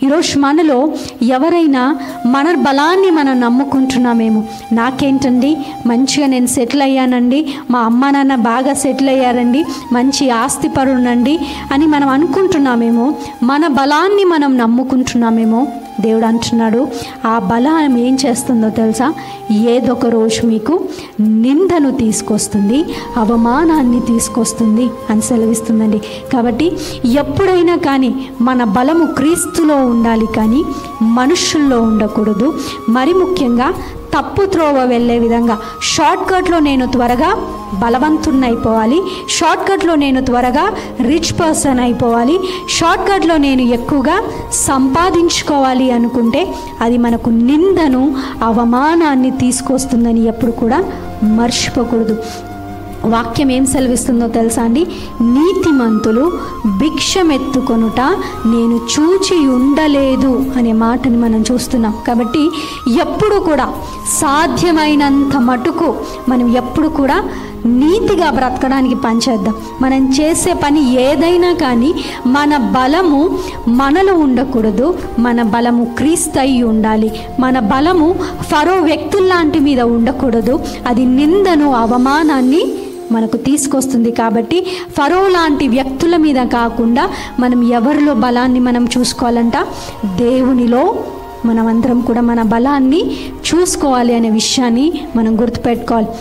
ఈరోజు మనలో ఎవరైనా మన బలాన్ని మనం నమ్ముకుంటున్నామేమో. నాకేంటండి, మంచిగా నేను సెటిల్ అయ్యానండి, మా అమ్మ నాన్న బాగా సెటిల్ అయ్యారండి, మంచి ఆస్తిపరునండి అని మనం అనుకుంటున్నామేమో. మన బలాన్ని మనం నమ్ముకుంటున్నామేమో. దేవుడు అంటున్నాడు, ఆ బలం ఏం చేస్తుందో తెలుసా? ఏదొక రోజు మీకు నిందను తీసుకొస్తుంది, అవమానాన్ని తీసుకొస్తుంది అని సెలవిస్తుందండి. కాబట్టి ఎప్పుడైనా కానీ మన బలము క్రీస్తులో ఉండాలి, కానీ మనుషుల్లో ఉండకూడదు. మరి ముఖ్యంగా తప్పు త్రోవ వెళ్ళే విధంగా షార్ట్కట్లో నేను త్వరగా బలవంతుణ్ణి అయిపోవాలి, షార్ట్కట్లో నేను త్వరగా రిచ్ పర్సన్ అయిపోవాలి, షార్ట్కట్లో నేను ఎక్కువగా సంపాదించుకోవాలి అనుకుంటే అది మనకు నిందను, అవమానాన్ని తీసుకొస్తుందని ఎప్పుడు కూడా మర్చిపోకూడదు. వాక్యం ఏం సెలవిస్తుందో తెలుసా అండి? నీతిమంతులు భిక్షమెత్తుకొనుట నేను చూచి ఉండలేదు అనే మాటని మనం చూస్తున్నాం. కాబట్టి ఎప్పుడు కూడా సాధ్యమైనంత మటుకు మనం ఎప్పుడు కూడా నీతిగా బ్రతకడానికి పనిచేద్దాం. మనం చేసే పని ఏదైనా కానీ మన బలము మనలో ఉండకూడదు, మన బలము క్రీస్తు అయి ఉండాలి. మన బలము ఫరో వ్యక్తుల్లాంటి మీద ఉండకూడదు. అది నిందను, అవమానాన్ని మనకు తీసుకొస్తుంది. కాబట్టి ఫరో లాంటి వ్యక్తుల మీద కాకుండా మనం ఎవరిలో బలాన్ని మనం చూసుకోవాలంట? దేవునిలో మనమందరం కూడా మన బలాన్ని చూసుకోవాలి అనే విషయాన్ని మనం గుర్తుపెట్టుకోవాలి.